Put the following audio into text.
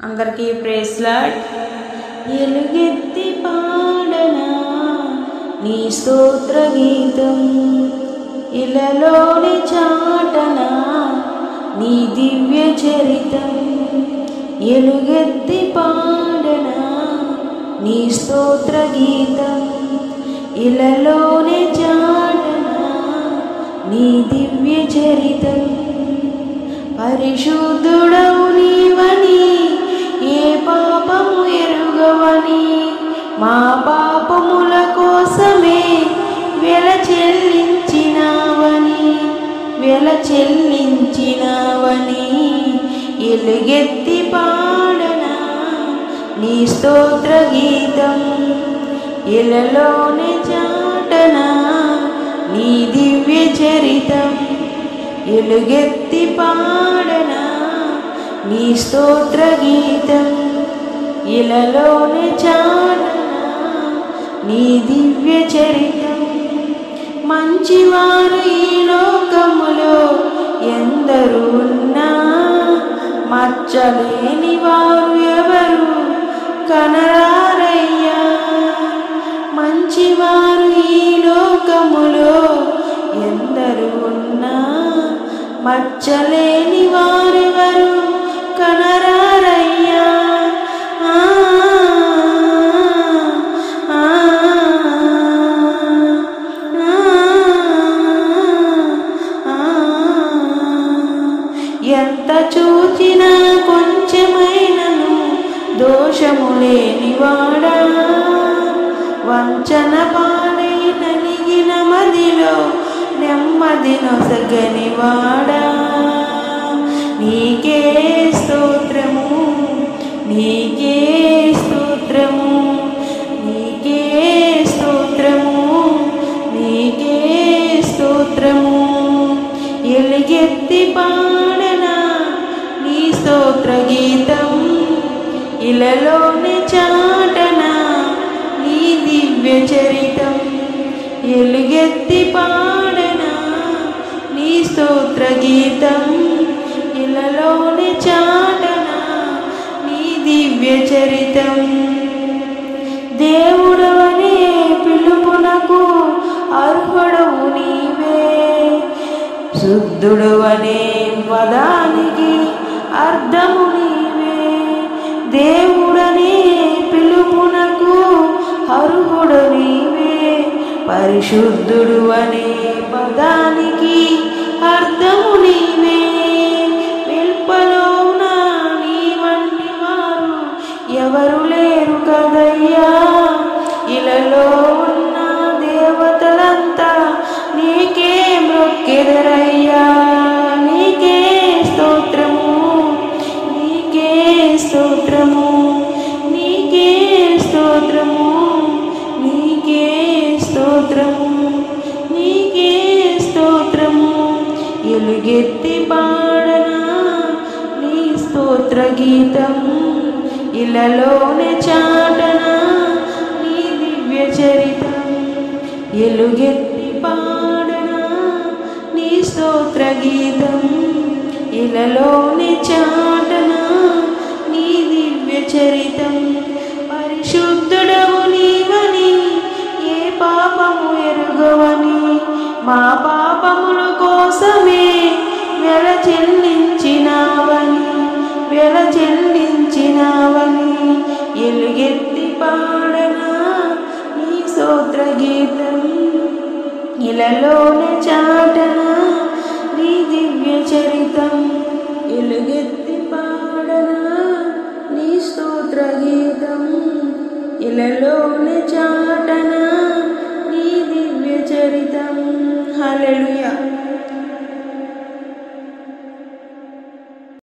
అందరికీ praise lord. ఎలుగెత్తి పాడనా నీ స్తోత్ర గీతం, ఇలలోని చాటనా నీ దివ్య చరితం. ఎలుగెత్తి పాడనా నీ స్తోత్ర గీతం, ఇలలోని చాటనా నీ దివ్య చరితం. పరిశుద్ధుడవు నీవని, ఏ పాపము ఎరుగవని, మా పాపముల కోసమే వెల చెల్లించినావని ఎలుగెత్తి పాడనా నీ స్తోత్ర గీతం, ఇలలోనే చాటనా నీ దివ్య చరితం. ఎలుగెత్తి పాడనా నీ స్తోత్ర గీతం, ఇలలోనే చాటనా నీ దివ్య చరితం. మంచివారు ఈ లోకములో ఎందరు ఉన్నా, మచ్చలేని వారు ఎవరు కనరారయ్యా. మంచివారు ఈ లోకములో ఎందరు ఉన్నా, మచ్చలేని వారెవరు కనరారయ్యా. ఎంత చూచినా కొంచెమైనను దోషము లేనివాడా, వంచన పాలై నలిగిన మదిలో నెమ్మది నొసగనివాడా. నీకే స్తోత్రము, నీకే స్తోత్రము, నీకే స్తోత్రము, నీకే స్తోత్రము. ఎలుగెత్తి పాడనా నీ స్తోత్ర గీతం, ఇలలోనే చాటనా నీ దివ్య చరితం. ఎలుగెత్తి పాడనా నీ స్తోత్ర గీతం, ఇలలోనే చాటనా నీ దివ్య చరితం. దేవుడవనే పిలుపునకు అర్హుడవు నీవే, శుద్ధుడవనే పదానికి అర్థము నీవే. దేవుడనే పిలుపునకు అర్హుడు నీవే, పరిశుద్ధుడు అనే పదానికి అర్థము నీవే. వెల్పలోన నీ వంటి వారు ఎవరు లేరు కదయ్యా. ఇలలో ఉన్న దేవతలంతా నీకే మ్రొక్కెదరయ్యా. నీకే స్తోత్రము, నీకే స్తోత్రము, నీకే స్తోత్రము, నీకే స్తోత్రము, నీకే స్తోత్రము. ఎలుగెత్తి పాడనా నీ స్తోత్ర గీతం, ఇలలోనే చాటనా నీ దివ్య చరితం. ఎలుగెత్తి పాడనా నీ స్తోత్ర గీతం, ఇలలోనే చాటనా నీ దివ్య చరితం. పరిశుద్ధుడవు నీవని, ఏ పాపము ఎరుగవని, మా పాపముల కోసమే వెల చెల్లించినావని ఎలుగెత్తి పాడనా నీ స్తోత్ర గీతం, ఇలలోనే చాటనా నీ దివ్య చరితం. ఎలుగెత్తి పాడనా నీ స్తోత్ర గీతం, ఇలలోనే చాటనా